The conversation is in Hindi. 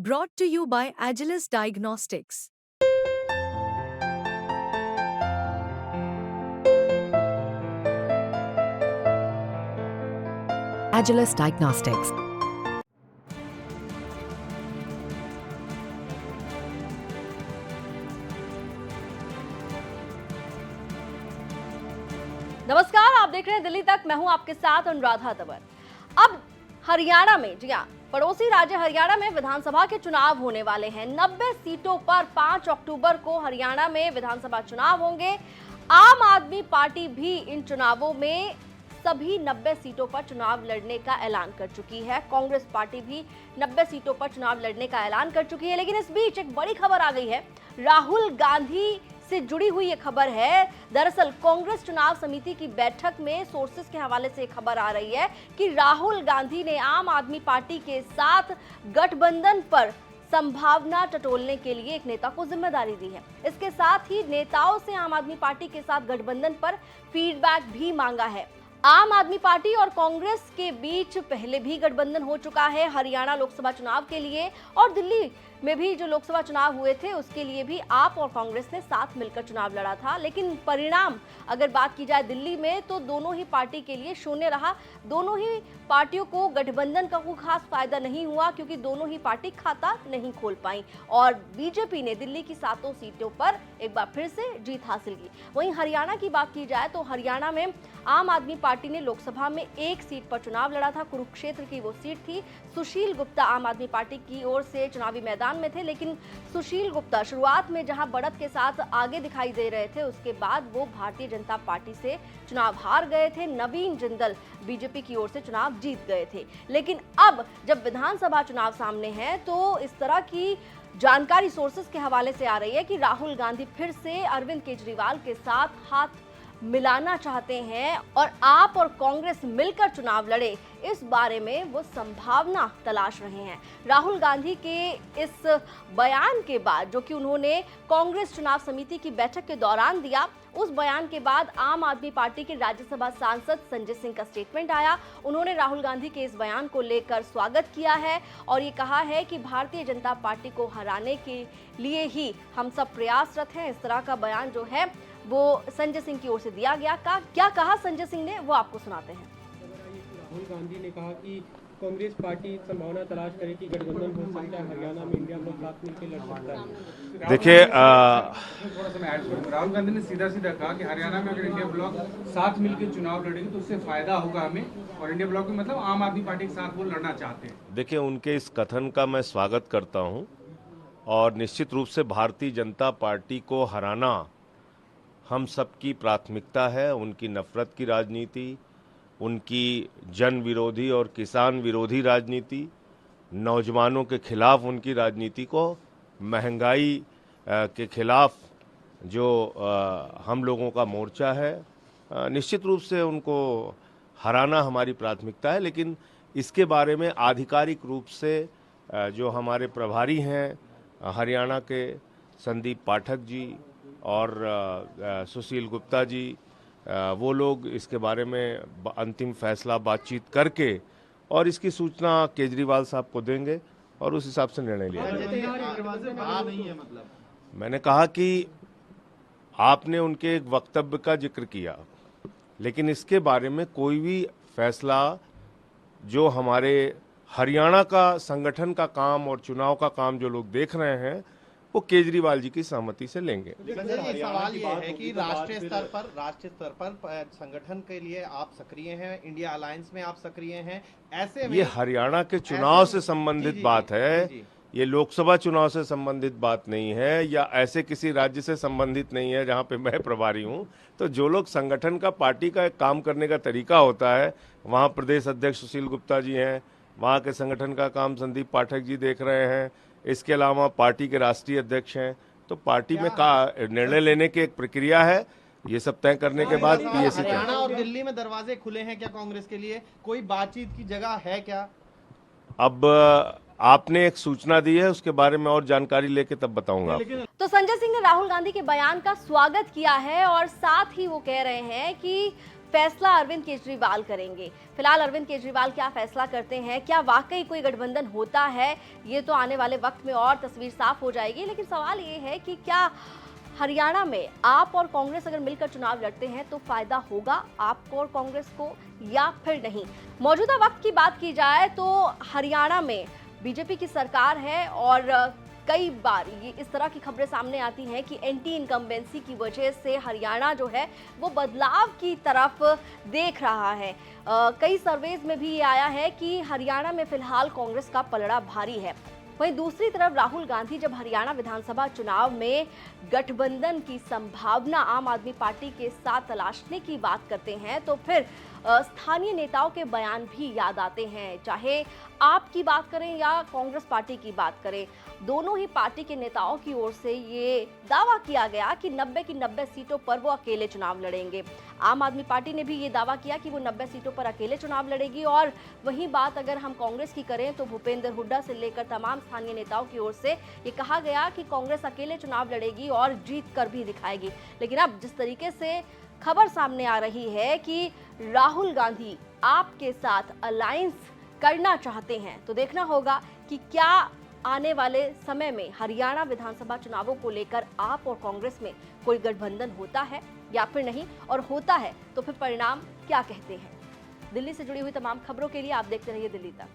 Brought to you by Agilus Diagnostics. Agilus Diagnostics. नमस्कार, आप देख रहे हैं दिल्ली तक। मैं हूं आपके साथ अनुराधा तंवर। अब हरियाणा में, जी हां, पड़ोसी राज्य हरियाणा में विधानसभा के चुनाव होने वाले हैं। 90 सीटों पर 5 अक्टूबर को हरियाणा में विधानसभा चुनाव होंगे। आम आदमी पार्टी भी इन चुनावों में सभी 90 सीटों पर चुनाव लड़ने का ऐलान कर चुकी है। कांग्रेस पार्टी भी 90 सीटों पर चुनाव लड़ने का ऐलान कर चुकी है। लेकिन इस बीच एक बड़ी खबर आ गई है। राहुल गांधी से जुड़ी हुई ये खबर है। दरअसल कांग्रेस चुनाव समिति की बैठक में सोर्सेस के हवाले से खबर आ रही है कि राहुल गांधी ने आम आदमी पार्टी के साथ गठबंधन पर संभावना टटोलने के लिए एक नेता को जिम्मेदारी दी है। इसके साथ ही नेताओं से आम आदमी पार्टी के साथ गठबंधन पर फीडबैक भी मांगा है। आम आदमी पार्टी और कांग्रेस के बीच पहले भी गठबंधन हो चुका है हरियाणा लोकसभा चुनाव के लिए, और दिल्ली में भी जो लोकसभा चुनाव हुए थे उसके लिए भी आप और कांग्रेस ने साथ मिलकर चुनाव लड़ा था। लेकिन परिणाम अगर बात की जाए दिल्ली में, तो दोनों ही पार्टी के लिए शून्य रहा। दोनों ही पार्टियों को गठबंधन का कोई खास फायदा नहीं हुआ, क्योंकि दोनों ही पार्टी खाता नहीं खोल पाई और बीजेपी ने दिल्ली की 7 सीटों पर एक बार फिर से जीत हासिल की। वहीं हरियाणा की बात की जाए तो हरियाणा में आम आदमी पार्टी ने लोकसभा में 1 सीट पर चुनाव लड़ा था। कुरुक्षेत्र की वो सीट थी। सुशील गुप्ता आम आदमी पार्टी की ओर से चुनावी मैदान में थे, लेकिन सुशील गुप्ता शुरुआत में जहां बढ़त के साथ आगे दिखाई दे रहे थे, उसके बाद वो भारतीय जनता पार्टी से चुनाव हार गए थे। नवीन जिंदल बीजेपी की ओर से चुनाव जीत गए थे। लेकिन अब जब विधानसभा चुनाव सामने है, तो इस तरह की जानकारी सोर्सेस के हवाले से आ रही है कि राहुल गांधी फिर से अरविंद केजरीवाल के साथ हाथ मिलाना चाहते हैं और आप और कांग्रेस मिलकर चुनाव लड़े, इस बारे में वो संभावना तलाश रहे हैं। राहुल गांधी के इस बयान के बाद, जो कि उन्होंने कांग्रेस चुनाव समिति की बैठक के दौरान दिया, उस बयान के बाद आम आदमी पार्टी के राज्यसभा सांसद संजय सिंह का स्टेटमेंट आया। उन्होंने राहुल गांधी के इस बयान को लेकर स्वागत किया है और ये कहा है कि भारतीय जनता पार्टी को हराने के लिए ही हम सब प्रयासरत हैं। इस तरह का बयान जो है वो संजय सिंह की ओर से दिया गया। क्या कहा संजय सिंह ने, वो आपको सुनाते हैं। राहुल गांधी ने कहा कि कांग्रेस पार्टी संभावना तलाश करे कि गठबंधन हो सकता है हरियाणा में, इंडिया ब्लॉक साथ मिलकर लड़ सकता है। देखिए, थोड़ा सा मैं ऐड करूं। राहुल गांधी ने सीधा सीधा कहा कि हरियाणा में अगर इंडिया ब्लॉक साथ मिलकर चुनाव लड़ेंगे तो उससे फायदा होगा हमें, और इंडिया ब्लॉक में मतलब आम आदमी पार्टी के साथ वो लड़ना चाहते हैं। देखिए, उनके इस कथन का मैं स्वागत करता हूं और निश्चित रूप से भारतीय जनता पार्टी को हराना हम सबकी प्राथमिकता है। उनकी नफरत की राजनीति, उनकी जन विरोधी और किसान विरोधी राजनीति, नौजवानों के खिलाफ उनकी राजनीति को, महंगाई के खिलाफ जो हम लोगों का मोर्चा है, निश्चित रूप से उनको हराना हमारी प्राथमिकता है। लेकिन इसके बारे में आधिकारिक रूप से जो हमारे प्रभारी हैं हरियाणा के, संदीप पाठक जी और सुशील गुप्ता जी, वो लोग इसके बारे में अंतिम फैसला बातचीत करके और इसकी सूचना केजरीवाल साहब को देंगे और उस हिसाब से निर्णय लिया जाएगा। मैंने कहा कि आपने उनके एक वक्तव्य का जिक्र किया, लेकिन इसके बारे में कोई भी फैसला जो हमारे हरियाणा का संगठन का काम और चुनाव का काम जो लोग देख रहे हैं, वो केजरीवाल जी की सहमति से लेंगे। सवाल ये है कि राष्ट्रीय स्तर पर संगठन के लिए आप सक्रिय हैं, इंडिया अलायंस में आप सक्रिय हैं, ऐसे में ये हरियाणा के चुनाव से संबंधित बात है। ये लोकसभा चुनाव से संबंधित बात नहीं है या ऐसे किसी राज्य से संबंधित नहीं है जहां पे मैं प्रभारी हूं। तो जो लोग संगठन का, पार्टी का एक काम करने का तरीका होता है, वहां प्रदेश अध्यक्ष सुशील गुप्ता जी हैं, वहां के संगठन का काम संदीप पाठक जी देख रहे हैं, इसके अलावा पार्टी के राष्ट्रीय अध्यक्ष हैं। तो पार्टी में का निर्णय लेने की एक प्रक्रिया है, ये सब तय करने के बाद पीएसी हरियाणा और दिल्ली में दरवाजे खुले हैं क्या कांग्रेस के लिए? कोई बातचीत की जगह है क्या? अब आपने एक सूचना दी है, उसके बारे में और जानकारी लेके तब बताऊंगा। तो संजय सिंह ने राहुल गांधी के बयान का स्वागत किया है और साथ ही वो कह रहे हैं कि फैसला अरविंद केजरीवाल करेंगे। फिलहाल अरविंद केजरीवाल क्या फैसला करते हैं, क्या वाकई कोई गठबंधन होता है, ये तो आने वाले वक्त में और तस्वीर साफ हो जाएगी। लेकिन सवाल ये है कि क्या हरियाणा में आप और कांग्रेस अगर मिलकर चुनाव लड़ते हैं तो फायदा होगा आपको और कांग्रेस को या फिर नहीं। मौजूदा वक्त की बात की जाए तो हरियाणा में बीजेपी की सरकार है और कई बार ये इस तरह की खबरें सामने आती हैं कि एंटी इनकम्बेंसी की वजह से हरियाणा जो है वो बदलाव की तरफ देख रहा है। कई सर्वेज में भी ये आया है कि हरियाणा में फिलहाल कांग्रेस का पलड़ा भारी है। वहीं दूसरी तरफ राहुल गांधी जब हरियाणा विधानसभा चुनाव में गठबंधन की संभावना आम आदमी पार्टी के साथ तलाशने की बात करते हैं तो फिर स्थानीय नेताओं के बयान भी याद आते हैं। चाहे आप की बात करें या कांग्रेस पार्टी की बात करें, दोनों ही पार्टी के नेताओं की ओर से ये दावा किया गया कि 90 की 90 सीटों पर वो अकेले चुनाव लड़ेंगे। आम आदमी पार्टी ने भी ये दावा किया कि वो 90 सीटों पर अकेले चुनाव लड़ेगी। और वहीं बात अगर हम कांग्रेस की करें तो भूपेंद्र हुड्डा से लेकर तमाम स्थानीय नेताओं की ओर से ये कहा गया कि कांग्रेस अकेले चुनाव लड़ेगी और जीत कर भी दिखाएगी। लेकिन अब जिस तरीके से खबर सामने आ रही है कि राहुल गांधी आपके साथ अलायंस करना चाहते हैं तो देखना होगा कि क्या आने वाले समय में हरियाणा विधानसभा चुनावों को लेकर आप और कांग्रेस में कोई गठबंधन होता है या फिर नहीं, और होता है तो फिर परिणाम क्या कहते हैं। दिल्ली से जुड़ी हुई तमाम खबरों के लिए आप देखते रहिए दिल्ली तक।